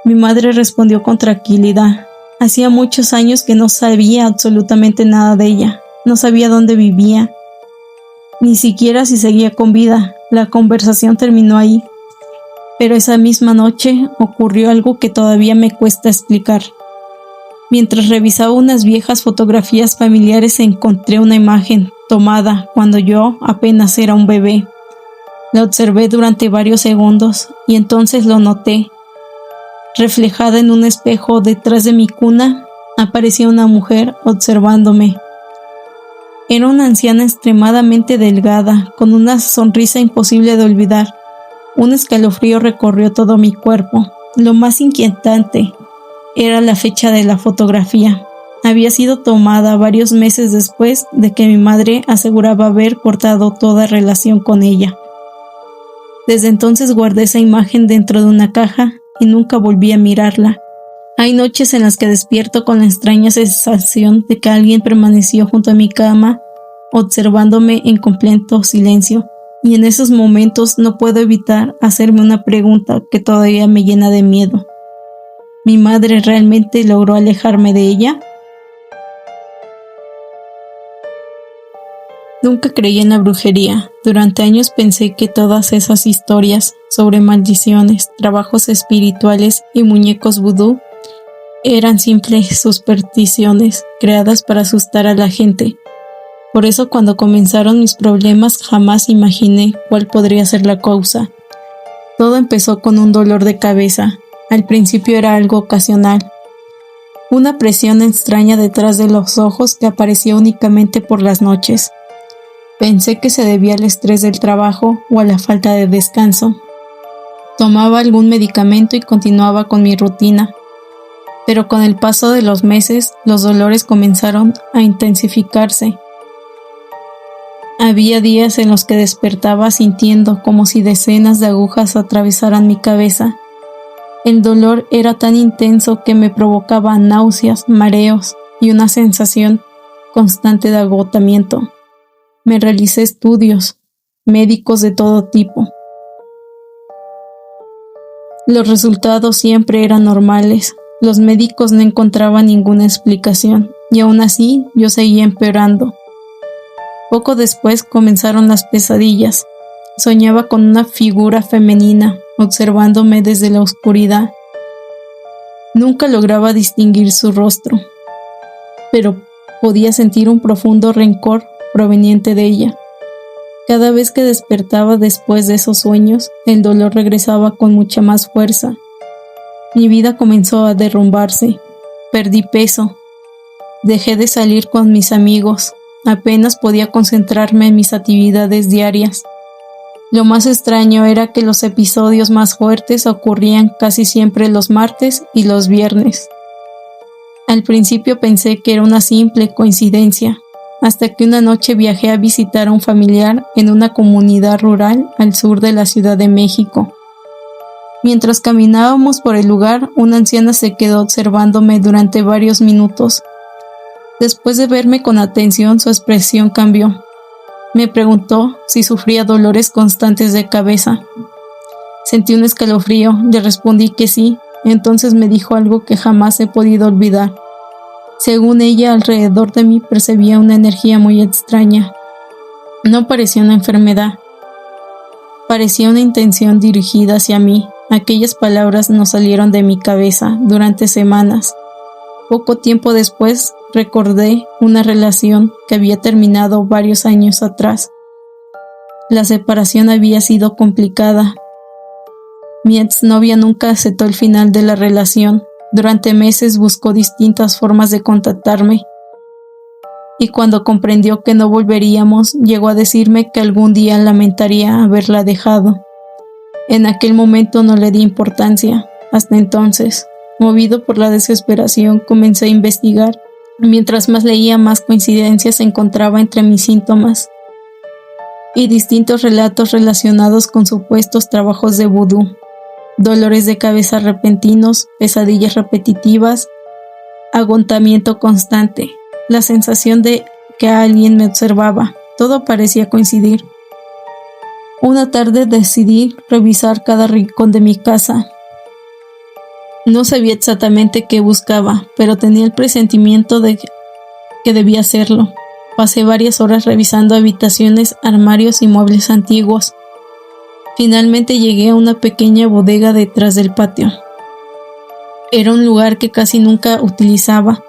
S1: Mi madre respondió con tranquilidad. Hacía muchos años que no sabía absolutamente nada de ella. No sabía dónde vivía, ni siquiera si seguía con vida. La conversación terminó ahí. Pero esa misma noche ocurrió algo que todavía me cuesta explicar. Mientras revisaba unas viejas fotografías familiares encontré una imagen tomada cuando yo apenas era un bebé. La observé durante varios segundos y entonces lo noté. Reflejada en un espejo detrás de mi cuna, aparecía una mujer observándome. Era una anciana extremadamente delgada, con una sonrisa imposible de olvidar. Un escalofrío recorrió todo mi cuerpo. Lo más inquietante era la fecha de la fotografía. Había sido tomada varios meses después de que mi madre aseguraba haber cortado toda relación con ella. Desde entonces guardé esa imagen dentro de una caja y nunca volví a mirarla. Hay noches en las que despierto con la extraña sensación de que alguien permaneció junto a mi cama, observándome en completo silencio, y en esos momentos no puedo evitar hacerme una pregunta que todavía me llena de miedo. ¿Mi madre realmente logró alejarme de ella? Nunca creí en la brujería. Durante años pensé que todas esas historias sobre maldiciones, trabajos espirituales y muñecos vudú eran simples supersticiones creadas para asustar a la gente. Por eso cuando comenzaron mis problemas jamás imaginé cuál podría ser la causa. Todo empezó con un dolor de cabeza. Al principio era algo ocasional. Una presión extraña detrás de los ojos que aparecía únicamente por las noches. Pensé que se debía al estrés del trabajo o a la falta de descanso. Tomaba algún medicamento y continuaba con mi rutina. Pero con el paso de los meses, los dolores comenzaron a intensificarse. Había días en los que despertaba sintiendo como si decenas de agujas atravesaran mi cabeza. El dolor era tan intenso que me provocaba náuseas, mareos y una sensación constante de agotamiento. Me realicé estudios médicos de todo tipo. Los resultados siempre eran normales. Los médicos no encontraban ninguna explicación y aún así yo seguía empeorando. Poco después comenzaron las pesadillas. Soñaba con una figura femenina observándome desde la oscuridad. Nunca lograba distinguir su rostro, pero podía sentir un profundo rencor proveniente de ella. Cada vez que despertaba después de esos sueños, el dolor regresaba con mucha más fuerza. Mi vida comenzó a derrumbarse. Perdí peso. Dejé de salir con mis amigos. Apenas podía concentrarme en mis actividades diarias. Lo más extraño era que los episodios más fuertes ocurrían casi siempre los martes y los viernes. Al principio pensé que era una simple coincidencia, hasta que una noche viajé a visitar a un familiar en una comunidad rural al sur de la Ciudad de México. Mientras caminábamos por el lugar, una anciana se quedó observándome durante varios minutos. Después de verme con atención, su expresión cambió. Me preguntó si sufría dolores constantes de cabeza. Sentí un escalofrío, le respondí que sí. Entonces me dijo algo que jamás he podido olvidar. Según ella, alrededor de mí percibía una energía muy extraña. No parecía una enfermedad. Parecía una intención dirigida hacia mí. Aquellas palabras no salieron de mi cabeza durante semanas. Poco tiempo después, recordé una relación que había terminado varios años atrás. La separación había sido complicada. Mi exnovia nunca aceptó el final de la relación. Durante meses buscó distintas formas de contactarme. Y cuando comprendió que no volveríamos, llegó a decirme que algún día lamentaría haberla dejado. En aquel momento no le di importancia. Hasta entonces, movido por la desesperación, comencé a investigar. Mientras más leía, más coincidencias encontraba entre mis síntomas y distintos relatos relacionados con supuestos trabajos de vudú, dolores de cabeza repentinos, pesadillas repetitivas, agotamiento constante, la sensación de que alguien me observaba. Todo parecía coincidir. Una tarde decidí revisar cada rincón de mi casa. No sabía exactamente qué buscaba, pero tenía el presentimiento de que debía hacerlo. Pasé varias horas revisando habitaciones, armarios y muebles antiguos. Finalmente llegué a una pequeña bodega detrás del patio. Era un lugar que casi nunca utilizaba.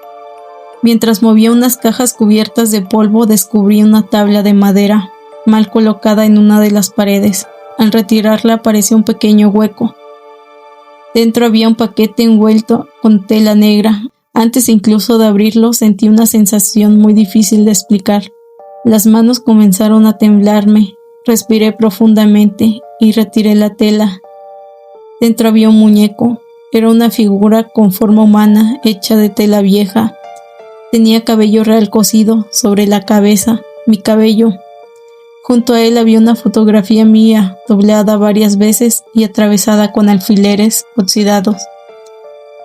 S1: Mientras movía unas cajas cubiertas de polvo, descubrí una tabla de madera, mal colocada en una de las paredes. Al retirarla apareció un pequeño hueco. Dentro había un paquete envuelto con tela negra. Antes incluso de abrirlo sentí una sensación muy difícil de explicar. Las manos comenzaron a temblarme. Respiré profundamente y retiré la tela. Dentro había un muñeco. Era una figura con forma humana, hecha de tela vieja. Tenía cabello real cosido sobre la cabeza, mi cabello. Junto a él había una fotografía mía, doblada varias veces y atravesada con alfileres oxidados.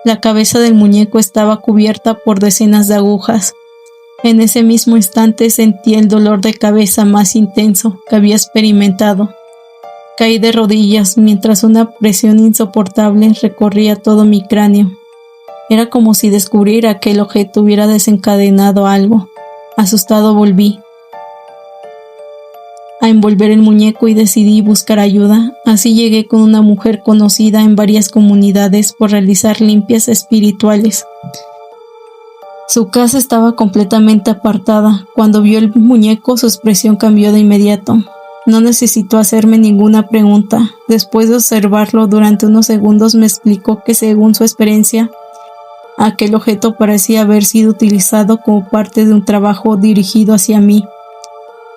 S1: La cabeza del muñeco estaba cubierta por decenas de agujas. En ese mismo instante sentí el dolor de cabeza más intenso que había experimentado. Caí de rodillas mientras una presión insoportable recorría todo mi cráneo. Era como si descubrir aquel objeto hubiera desencadenado algo. Asustado volví a envolver el muñeco y decidí buscar ayuda. Así llegué con una mujer conocida en varias comunidades por realizar limpias espirituales. Su casa estaba completamente apartada. Cuando vio el muñeco, su expresión cambió de inmediato. No necesitó hacerme ninguna pregunta. Después de observarlo durante unos segundos, me explicó que según su experiencia, aquel objeto parecía haber sido utilizado como parte de un trabajo dirigido hacia mí.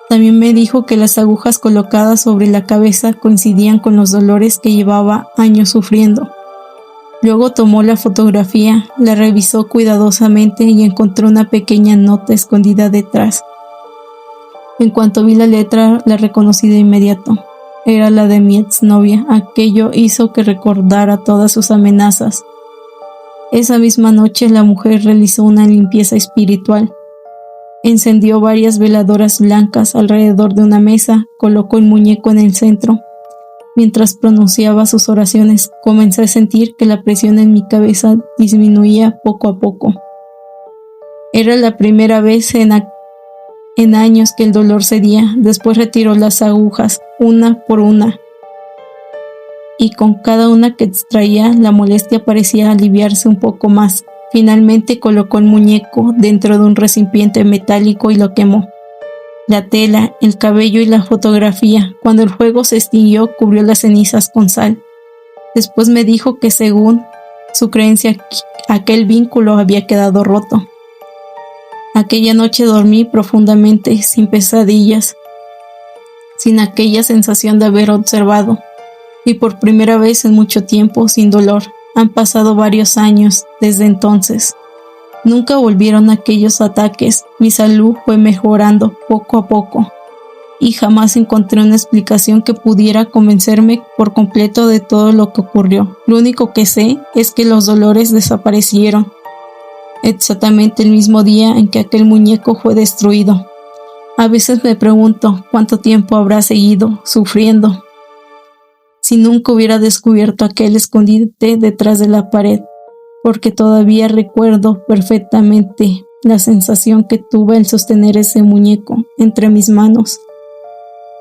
S1: También me dijo que las agujas colocadas sobre la cabeza coincidían con los dolores que llevaba años sufriendo. Luego tomó la fotografía, la revisó cuidadosamente y encontró una pequeña nota escondida detrás. En cuanto vi la letra, la reconocí de inmediato. Era la de mi exnovia. Aquello hizo que recordara todas sus amenazas. Esa misma noche la mujer realizó una limpieza espiritual. Encendió varias veladoras blancas alrededor de una mesa, colocó el muñeco en el centro. Mientras pronunciaba sus oraciones, comencé a sentir que la presión en mi cabeza disminuía poco a poco. Era la primera vez en años que el dolor cedía. Después retiró las agujas, una por una, y con cada una que extraía, la molestia parecía aliviarse un poco más. Finalmente colocó el muñeco dentro de un recipiente metálico y lo quemó. La tela, el cabello y la fotografía, cuando el fuego se extinguió, cubrió las cenizas con sal. Después me dijo que según su creencia, aquel vínculo había quedado roto. Aquella noche dormí profundamente, sin pesadillas, sin aquella sensación de haber observado, y por primera vez en mucho tiempo sin dolor. Han pasado varios años desde entonces. Nunca volvieron aquellos ataques. Mi salud fue mejorando poco a poco, y jamás encontré una explicación que pudiera convencerme por completo de todo lo que ocurrió. Lo único que sé es que los dolores desaparecieron exactamente el mismo día en que aquel muñeco fue destruido. A veces me pregunto cuánto tiempo habrá seguido sufriendo si nunca hubiera descubierto aquel escondite detrás de la pared, porque todavía recuerdo perfectamente la sensación que tuve al sostener ese muñeco entre mis manos.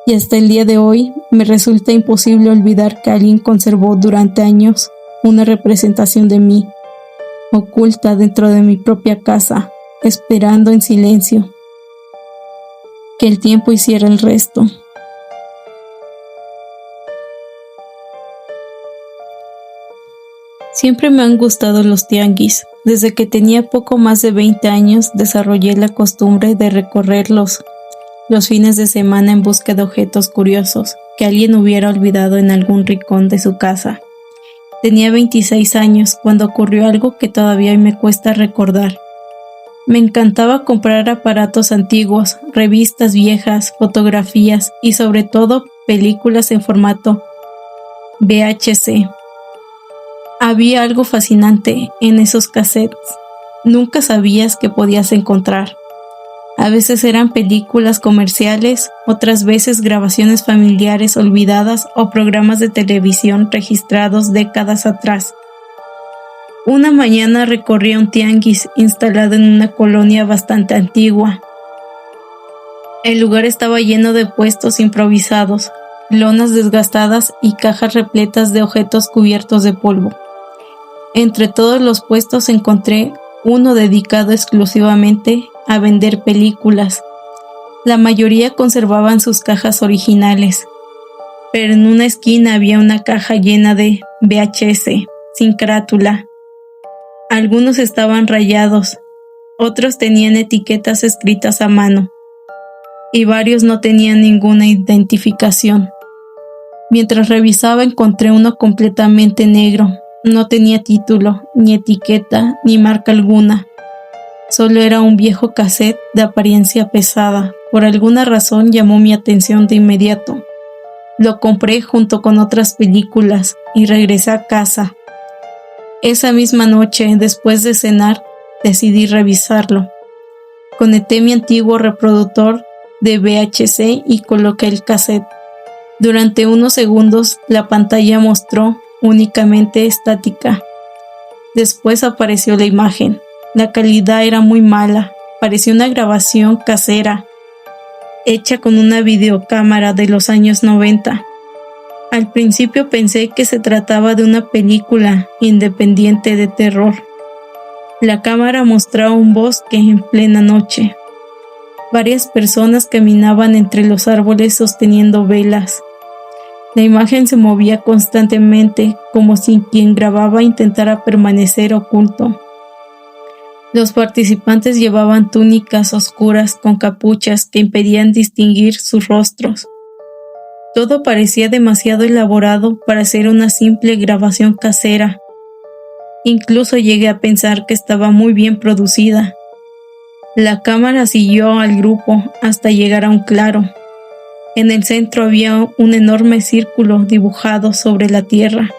S1: Y hasta el día de hoy me resulta imposible olvidar que alguien conservó durante años una representación de mí, oculta dentro de mi propia casa, esperando en silencio que el tiempo hiciera el resto. Siempre me han gustado los tianguis. Desde que tenía poco más de 20 años desarrollé la costumbre de recorrerlos los fines de semana en busca de objetos curiosos. que alguien hubiera olvidado en algún rincón de su casa. Tenía 26 años cuando ocurrió algo que todavía hoy me cuesta recordar. Me encantaba comprar aparatos antiguos, revistas viejas, fotografías y sobre todo películas en formato VHS. Había algo fascinante en esos cassettes. Nunca sabías qué podías encontrar. A veces eran películas comerciales, otras veces grabaciones familiares olvidadas o programas de televisión registrados décadas atrás. Una mañana recorrí un tianguis instalado en una colonia bastante antigua. El lugar estaba lleno de puestos improvisados, lonas desgastadas y cajas repletas de objetos cubiertos de polvo. Entre todos los puestos encontré uno dedicado exclusivamente a vender películas. La mayoría conservaban sus cajas originales, pero en una esquina había una caja llena de VHS, sin carátula. Algunos estaban rayados, otros tenían etiquetas escritas a mano, y varios no tenían ninguna identificación. Mientras revisaba encontré uno completamente negro. No tenía título, ni etiqueta, ni marca alguna. Solo era un viejo cassette de apariencia pesada. Por alguna razón llamó mi atención de inmediato. Lo compré junto con otras películas y regresé a casa. Esa misma noche, después de cenar, decidí revisarlo. Conecté mi antiguo reproductor de VHS y coloqué el cassette. Durante unos segundos la pantalla mostró únicamente estática. Después apareció la imagen. La calidad era muy mala, parecía una grabación casera, hecha con una videocámara de los años 90. Al principio pensé que se trataba de una película independiente de terror. La cámara mostraba un bosque en plena noche. Varias personas caminaban entre los árboles sosteniendo velas. La imagen se movía constantemente, como si quien grababa intentara permanecer oculto. Los participantes llevaban túnicas oscuras con capuchas que impedían distinguir sus rostros. Todo parecía demasiado elaborado para ser una simple grabación casera. Incluso llegué a pensar que estaba muy bien producida. La cámara siguió al grupo hasta llegar a un claro. En el centro había un enorme círculo dibujado sobre la tierra.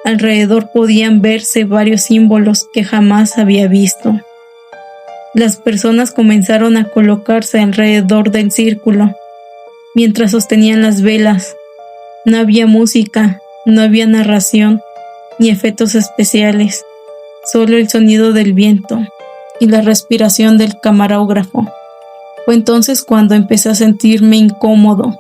S1: Alrededor podían verse varios símbolos que jamás había visto. Las personas comenzaron a colocarse alrededor del círculo, mientras sostenían las velas. No había música, no había narración, ni efectos especiales, solo el sonido del viento y la respiración del camarógrafo. Fue entonces cuando empecé a sentirme incómodo.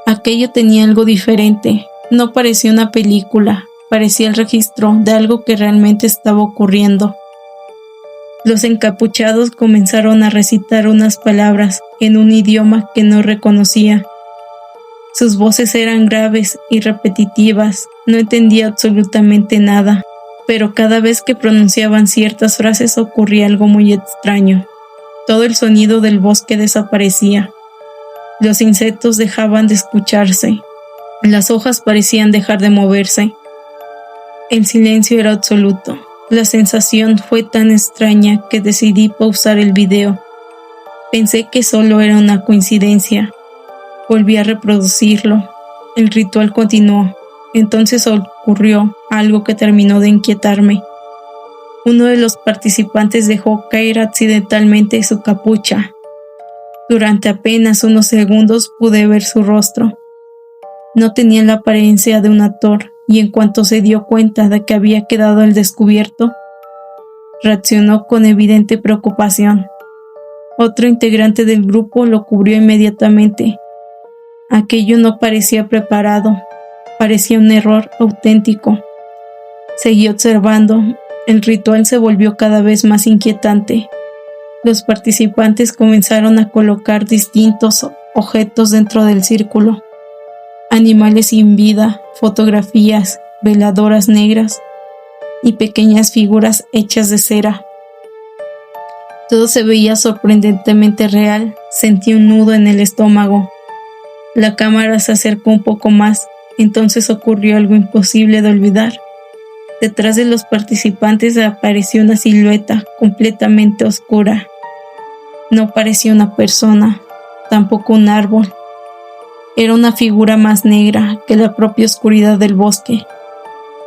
S1: Aquello tenía algo diferente, no parecía una película, parecía el registro de algo que realmente estaba ocurriendo. Los encapuchados comenzaron a recitar unas palabras en un idioma que no reconocía. Sus voces eran graves y repetitivas, no entendía absolutamente nada, pero cada vez que pronunciaban ciertas frases ocurría algo muy extraño. Todo el sonido del bosque desaparecía. Los insectos dejaban de escucharse. Las hojas parecían dejar de moverse. El silencio era absoluto. La sensación fue tan extraña que decidí pausar el video. Pensé que solo era una coincidencia. Volví a reproducirlo. El ritual continuó. Entonces ocurrió algo que terminó de inquietarme. Uno de los participantes dejó caer accidentalmente su capucha. Durante apenas unos segundos pude ver su rostro. No tenía la apariencia de un actor, y en cuanto se dio cuenta de que había quedado al descubierto, reaccionó con evidente preocupación. Otro integrante del grupo lo cubrió inmediatamente. Aquello no parecía preparado, parecía un error auténtico. Seguí observando. El ritual se volvió cada vez más inquietante. Los participantes comenzaron a colocar distintos objetos dentro del círculo. Animales sin vida, fotografías, veladoras negras y pequeñas figuras hechas de cera. Todo se veía sorprendentemente real. Sentí un nudo en el estómago. La cámara se acercó un poco más, entonces ocurrió algo imposible de olvidar. Detrás de los participantes apareció una silueta completamente oscura. No parecía una persona, tampoco un árbol. Era una figura más negra que la propia oscuridad del bosque.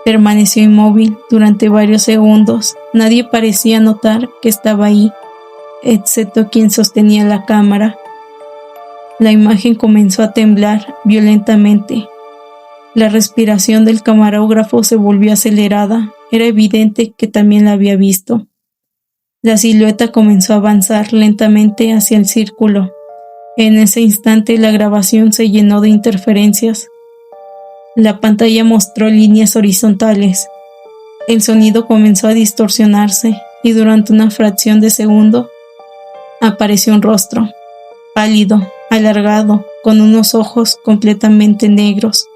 S1: Permaneció inmóvil durante varios segundos. Nadie parecía notar que estaba ahí, excepto quien sostenía la cámara. La imagen comenzó a temblar violentamente. La respiración del camarógrafo se volvió acelerada. Era evidente que también la había visto. La silueta comenzó a avanzar lentamente hacia el círculo. En ese instante la grabación se llenó de interferencias. La pantalla mostró líneas horizontales. El sonido comenzó a distorsionarse y durante una fracción de segundo apareció un rostro, pálido, alargado, con unos ojos completamente negros.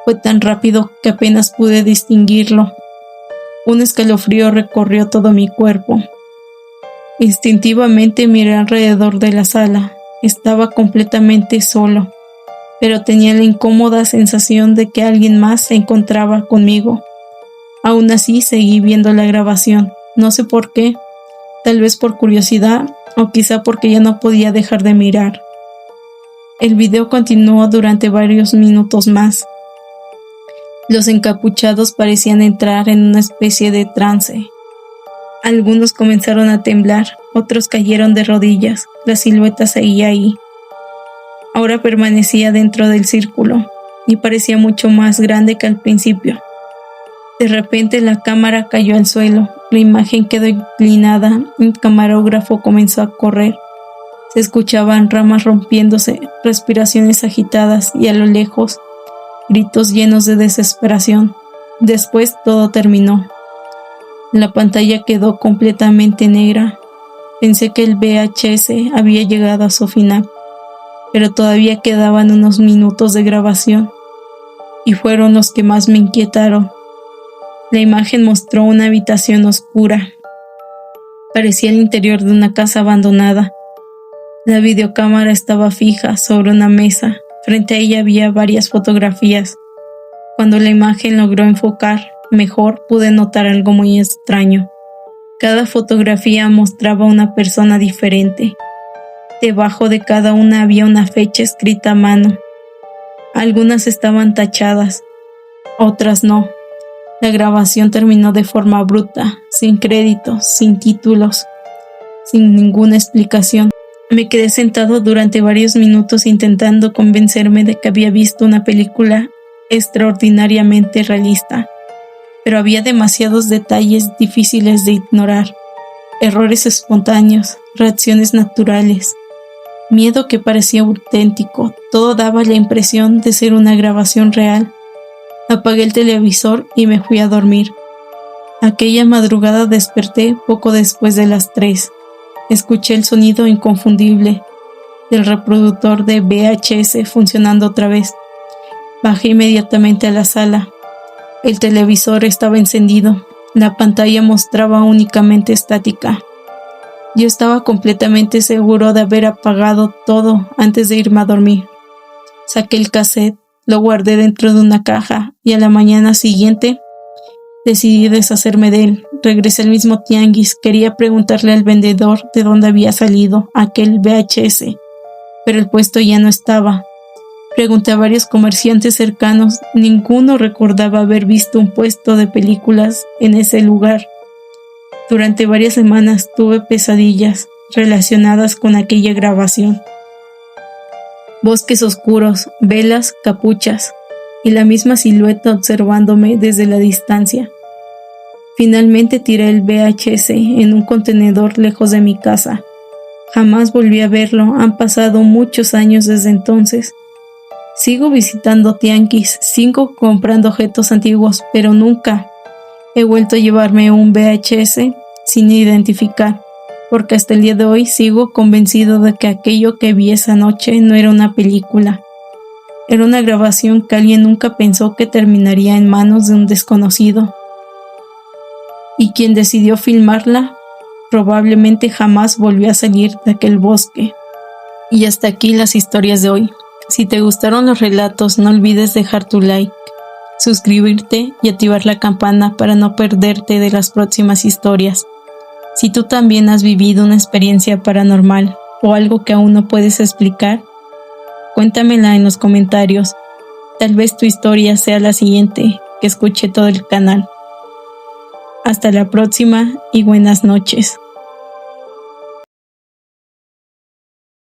S1: Fue tan rápido que apenas pude distinguirlo. Un escalofrío recorrió todo mi cuerpo. Instintivamente miré alrededor de la sala. Estaba completamente solo, pero tenía la incómoda sensación de que alguien más se encontraba conmigo. Aún así seguí viendo la grabación. No sé por qué, tal vez por curiosidad o quizá porque ya no podía dejar de mirar. El video continuó durante varios minutos más. Los encapuchados parecían entrar en una especie de trance. Algunos comenzaron a temblar, otros cayeron de rodillas. La silueta seguía ahí. Ahora permanecía dentro del círculo y parecía mucho más grande que al principio. De repente la cámara cayó al suelo, la imagen quedó inclinada, el camarógrafo comenzó a correr. Se escuchaban ramas rompiéndose, respiraciones agitadas y a lo lejos, gritos llenos de desesperación. Después todo terminó. La pantalla quedó completamente negra. Pensé que el VHS había llegado a su final, pero todavía quedaban unos minutos de grabación, y fueron los que más me inquietaron. La imagen mostró una habitación oscura. Parecía el interior de una casa abandonada. La videocámara estaba fija sobre una mesa. Frente a ella había varias fotografías. Cuando la imagen logró enfocar mejor, pude notar algo muy extraño. Cada fotografía mostraba una persona diferente. Debajo de cada una había una fecha escrita a mano. Algunas estaban tachadas, otras no. La grabación terminó de forma abrupta, sin créditos, sin títulos, sin ninguna explicación. Me quedé sentado durante varios minutos intentando convencerme de que había visto una película extraordinariamente realista, pero había demasiados detalles difíciles de ignorar, errores espontáneos, reacciones naturales, miedo que parecía auténtico. Todo daba la impresión de ser una grabación real. Apagué el televisor y me fui a dormir. Aquella madrugada desperté poco después de las 3. Escuché el sonido inconfundible del reproductor de VHS funcionando otra vez. Bajé inmediatamente a la sala. El televisor estaba encendido. La pantalla mostraba únicamente estática. Yo estaba completamente seguro de haber apagado todo antes de irme a dormir. Saqué el cassette, lo guardé dentro de una caja y a la mañana siguiente decidí deshacerme de él. Regresé al mismo tianguis. Quería preguntarle al vendedor de dónde había salido aquel VHS, pero el puesto ya no estaba. Pregunté a varios comerciantes cercanos. Ninguno recordaba haber visto un puesto de películas en ese lugar. Durante varias semanas tuve pesadillas relacionadas con aquella grabación. Bosques oscuros, velas, capuchas y la misma silueta observándome desde la distancia. Finalmente tiré el VHS en un contenedor lejos de mi casa. Jamás volví a verlo. Han pasado muchos años desde entonces. Sigo visitando tianguis, sigo comprando objetos antiguos, pero nunca he vuelto a llevarme un VHS sin identificar, porque hasta el día de hoy sigo convencido de que aquello que vi esa noche no era una película. Era una grabación que alguien nunca pensó que terminaría en manos de un desconocido. Y quien decidió filmarla probablemente jamás volvió a salir de aquel bosque. Y hasta aquí las historias de hoy. Si te gustaron los relatos, no olvides dejar tu like, suscribirte y activar la campana para no perderte de las próximas historias. Si tú también has vivido una experiencia paranormal o algo que aún no puedes explicar, cuéntamela en los comentarios. Tal vez tu historia sea la siguiente que escuche todo el canal. Hasta la próxima y buenas noches.